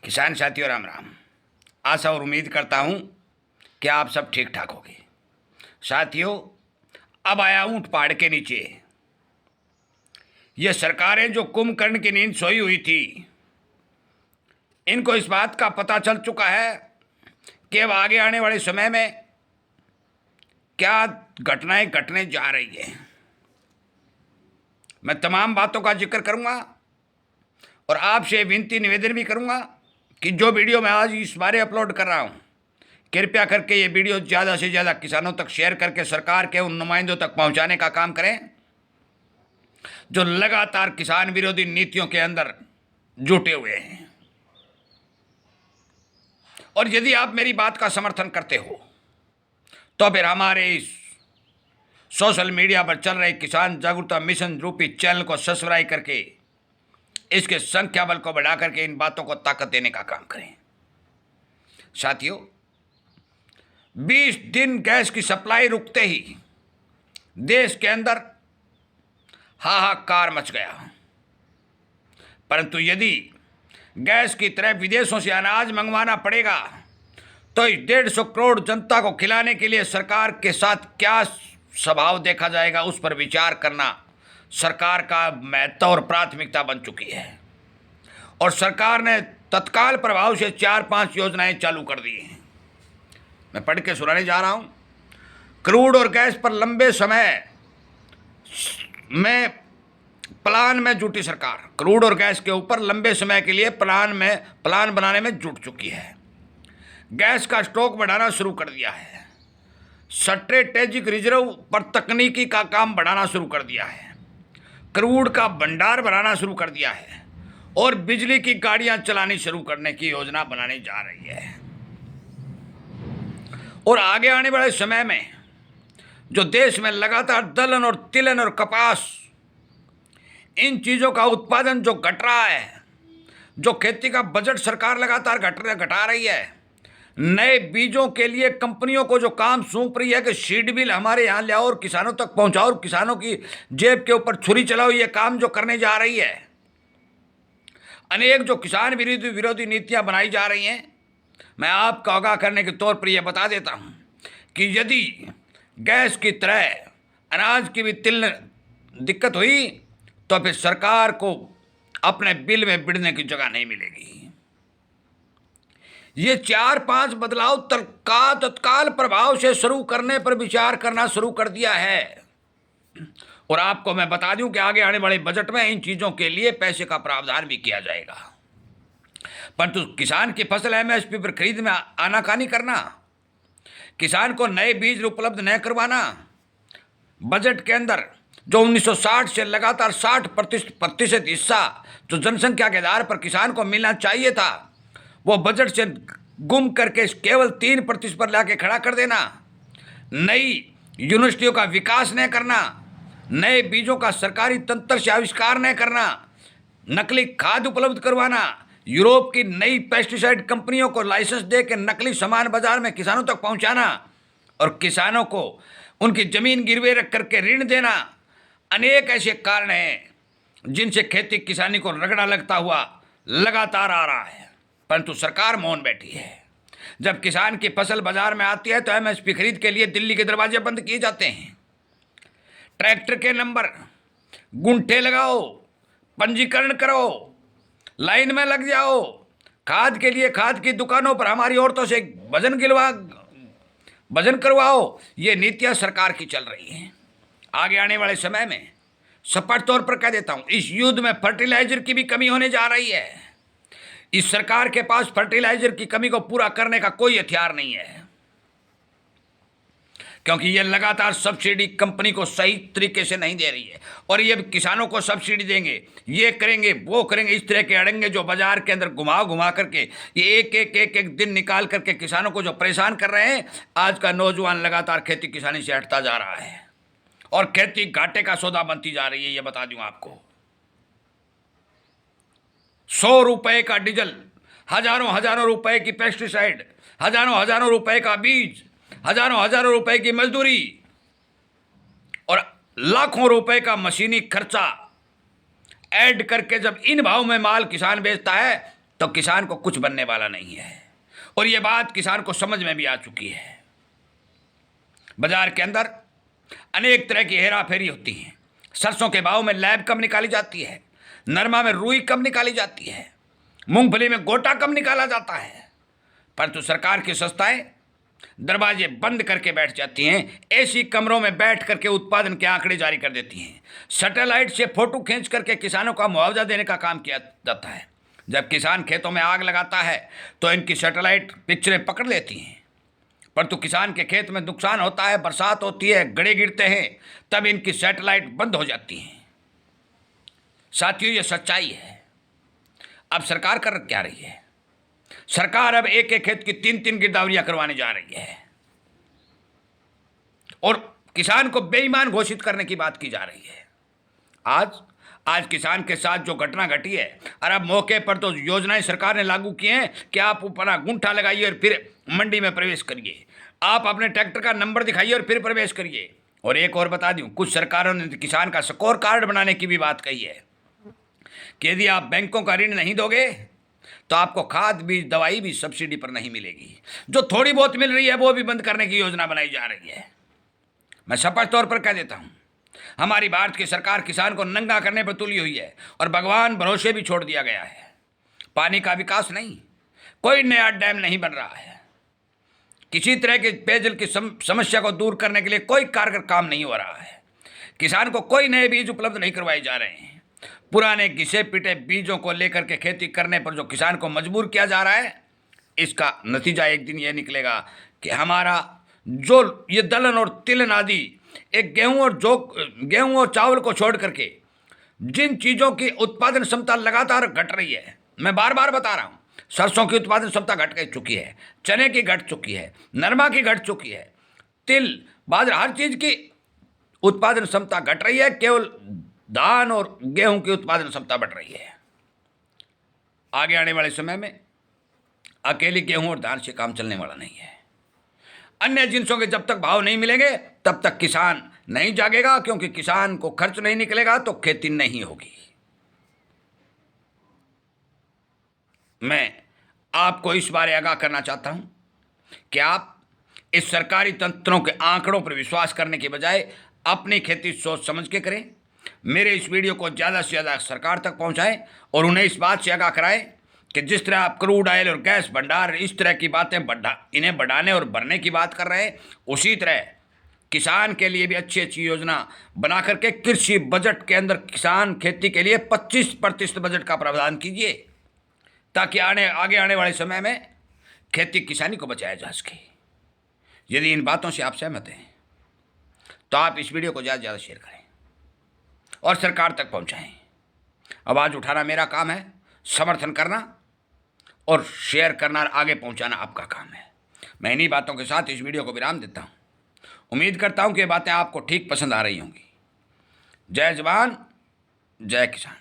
किसान साथियों राम राम। आशा और उम्मीद करता हूँ कि आप सब ठीक ठाक होंगे। साथियों, अब आया ऊंट पहाड़ के नीचे। ये सरकारें जो कुंभकर्ण की नींद सोई हुई थी, इनको इस बात का पता चल चुका है कि अब आगे आने वाले समय में क्या घटनाएं घटने जा रही है। मैं तमाम बातों का जिक्र करूंगा और आपसे विनती निवेदन भी करूंगा कि जो वीडियो मैं आज इस बारे अपलोड कर रहा हूं, कृपया करके ये वीडियो ज़्यादा से ज़्यादा किसानों तक शेयर करके सरकार के उन नुमाइंदों तक पहुंचाने का काम करें जो लगातार किसान विरोधी नीतियों के अंदर जुटे हुए हैं। और यदि आप मेरी बात का समर्थन करते हो तो फिर हमारे इस सोशल मीडिया पर चल रहे किसान जागरूकता मिशन रूपी चैनल को सब्सक्राइब करके इसके संख्या बल को बढ़ा करके इन बातों को ताकत देने का काम करें। साथियों, 20 दिन गैस की सप्लाई रुकते ही देश के अंदर हाहाकार मच गया। परंतु यदि गैस की तरह विदेशों से अनाज मंगवाना पड़ेगा तो इस 150 करोड़ जनता को खिलाने के लिए सरकार के साथ क्या स्वभाव देखा जाएगा, उस पर विचार करना सरकार का महत्व और प्राथमिकता बन चुकी है। और सरकार ने तत्काल प्रभाव से 4-5 योजनाएं चालू कर दी हैं। मैं पढ़ के सुनाने जा रहा हूं। क्रूड और गैस पर लंबे समय में प्लान में जुटी सरकार क्रूड और गैस के ऊपर लंबे समय के लिए प्लान बनाने में जुट चुकी है। गैस का स्टॉक बढ़ाना शुरू कर दिया है। स्ट्रेटेजिक रिजर्व पर तकनीकी का काम बढ़ाना शुरू कर दिया है। क्रूड का भंडार बनाना शुरू कर दिया है और बिजली की गाड़ियां चलानी शुरू करने की योजना बनाने जा रही है। और आगे आने वाले समय में जो देश में लगातार दलहन और तिलहन और कपास, इन चीज़ों का उत्पादन जो घट रहा है, जो खेती का बजट सरकार लगातार घटा रही है, नए बीजों के लिए कंपनियों को जो काम सौंप रही है कि सीड बिल हमारे यहाँ ले आओ और किसानों तक पहुँचाओ और किसानों की जेब के ऊपर छुरी चलाओ, ये काम जो करने जा रही है, अनेक जो किसान विरोधी नीतियाँ बनाई जा रही हैं, मैं आपको आगाह करने के तौर पर यह बता देता हूँ कि यदि गैस की तरह अनाज की भी दिक्कत हुई तो फिर सरकार को अपने बिल में बिड़ने की जगह नहीं मिलेगी। ये 4-5 बदलाव तत्काल प्रभाव से शुरू करने पर विचार करना शुरू कर दिया है। और आपको मैं बता दूं कि आगे आने वाले बजट में इन चीज़ों के लिए पैसे का प्रावधान भी किया जाएगा। परंतु किसान की फसल एमएसपी पर खरीद में आनाकानी करना, किसान को नए बीज उपलब्ध न करवाना, बजट के अंदर जो 1960 से लगातार 60% हिस्सा जो जनसंख्या के आधार पर किसान को मिलना चाहिए था, वो बजट से गुम करके केवल 3% पर लाके खड़ा कर देना, नई यूनिवर्सिटियों का विकास न करना, नए बीजों का सरकारी तंत्र से आविष्कार न करना, नकली खाद उपलब्ध करवाना, यूरोप की नई पेस्टिसाइड कंपनियों को लाइसेंस दे के नकली सामान बाजार में किसानों तक पहुंचाना और किसानों को उनकी जमीन गिरवे रख करके ऋण देना, अनेक ऐसे कारण हैं जिनसे खेती किसानी को रगड़ा लगता हुआ लगातार आ रहा है। परंतु सरकार मौन बैठी है। जब किसान की फसल बाजार में आती है तो एमएसपी खरीद के लिए दिल्ली के दरवाजे बंद किए जाते हैं। ट्रैक्टर के नंबर, गुंठे लगाओ, पंजीकरण करो, लाइन में लग जाओ, खाद के लिए खाद की दुकानों पर हमारी औरतों से वजन करवाओ। ये नीतियां सरकार की चल रही हैं। आगे आने वाले समय में स्पष्ट तौर पर कह देता हूं, इस युद्ध में फर्टिलाइजर की भी कमी होने जा रही है। इस सरकार के पास फर्टिलाइजर की कमी को पूरा करने का कोई हथियार नहीं है, क्योंकि ये लगातार सब्सिडी कंपनी को सही तरीके से नहीं दे रही है। और ये किसानों को सब्सिडी देंगे, ये करेंगे, वो करेंगे, इस तरह के अड़ंगे जो बाजार के अंदर घुमा करके ये एक दिन निकाल करके किसानों को जो परेशान कर रहे हैं। आज का नौजवान लगातार खेती किसानी से हटता जा रहा है और खेती घाटे का सौदा बनती जा रही है। ये बता दूं आपको, 100 रुपए का डीजल, हजारों रुपए की पेस्टिसाइड, हजारों रुपए का बीज, हजारों रुपए की मजदूरी और लाखों रुपए का मशीनी खर्चा ऐड करके जब इन भाव में माल किसान बेचता है तो किसान को कुछ बनने वाला नहीं है। और ये बात किसान को समझ में भी आ चुकी है। बाजार के अंदर अनेक तरह की हेरा फेरी होती है। सरसों के भाव में लैब कम निकाली जाती है, नरमा में रुई कम निकाली जाती है, मूंगफली में गोटा कम निकाला जाता है, परंतु सरकार की संस्थाएं दरवाजे बंद करके बैठ जाती हैं। ऐसी कमरों में बैठ करके उत्पादन के आंकड़े जारी कर देती हैं। सैटेलाइट से फोटो खींच करके किसानों का मुआवजा देने का काम किया जाता है। जब किसान खेतों में आग लगाता है तो इनकी सैटेलाइट पिक्चरें पकड़ लेती हैं, परंतु किसान के खेत में नुकसान होता है, बरसात होती है, गड़े गिरते हैं, तब इनकी सैटेलाइट बंद हो जाती हैं। साथियों, ये सच्चाई है। अब सरकार कर क्या रही है? सरकार अब एक एक खेत की 3-3 गिरदावरियां करवाने जा रही है और किसान को बेईमान घोषित करने की बात की जा रही है। आज किसान के साथ जो घटना घटी है, और अब मौके पर तो योजनाएं सरकार ने लागू की हैं कि आप अपना अंगूठा लगाइए और फिर मंडी में प्रवेश करिए, आप अपने ट्रैक्टर का नंबर दिखाइए और फिर प्रवेश करिए। और एक और बता दूं, कुछ सरकारों ने किसान का स्कोर कार्ड बनाने की भी बात कही है कि यदि आप बैंकों का ऋण नहीं दोगे तो आपको खाद बीज दवाई भी सब्सिडी पर नहीं मिलेगी। जो थोड़ी बहुत मिल रही है वो भी बंद करने की योजना बनाई जा रही है। मैं स्पष्ट तौर पर कह देता हूं, हमारी भारत की सरकार किसान को नंगा करने पर तुली हुई है और भगवान भरोसे भी छोड़ दिया गया है। पानी का विकास नहीं, कोई नया डैम नहीं बन रहा है, किसी तरह के पेयजल की समस्या को दूर करने के लिए कोई कारगर काम नहीं हो रहा है। किसान को कोई नए बीज उपलब्ध नहीं करवाए जा रहे हैं। पुराने घिसे पिटे बीजों को लेकर के खेती करने पर जो किसान को मजबूर किया जा रहा है, इसका नतीजा एक दिन यह निकलेगा कि हमारा जो ये दलहन और तिलहन आदि एक गेहूं और चावल को छोड़ करके जिन चीज़ों की उत्पादन क्षमता लगातार घट रही है, मैं बार बार बता रहा हूँ, सरसों की उत्पादन क्षमता घट चुकी है, चने की घट चुकी है, नरमा की घट चुकी है, तिल बाजरा हर चीज़ की उत्पादन क्षमता घट रही है। केवल धान और गेहूं की उत्पादन क्षमता बढ़ रही है। आगे आने वाले समय में अकेली गेहूं और धान से काम चलने वाला नहीं है। अन्य जिंसों के जब तक भाव नहीं मिलेंगे तब तक किसान नहीं जागेगा, क्योंकि किसान को खर्च नहीं निकलेगा तो खेती नहीं होगी। मैं आपको इस बारे आगाह करना चाहता हूं कि आप इस सरकारी तंत्रों के आंकड़ों पर विश्वास करने के बजाय अपनी खेती सोच समझ के करें। मेरे इस वीडियो को ज़्यादा से ज़्यादा सरकार तक पहुंचाएं और उन्हें इस बात से आगाह कराएं कि जिस तरह आप क्रूड ऑयल और गैस भंडार इस तरह की बातें इन्हें बढ़ाने और भरने की बात कर रहे हैं, उसी तरह किसान के लिए भी अच्छी अच्छी योजना बना करके कृषि बजट के अंदर किसान खेती के लिए 25% बजट का प्रावधान कीजिए, ताकि आगे आने वाले समय में खेती किसानी को बचाया जा सके। यदि इन बातों से आप सहमत हैं तो आप इस वीडियो को ज़्यादा से ज़्यादा शेयर करें और सरकार तक पहुंचाएं। आवाज़ उठाना मेरा काम है, समर्थन करना और शेयर करना और आगे पहुंचाना आपका काम है। मैं इन्हीं बातों के साथ इस वीडियो को विराम देता हूं। उम्मीद करता हूं कि ये बातें आपको ठीक पसंद आ रही होंगी। जय जवान, जय किसान।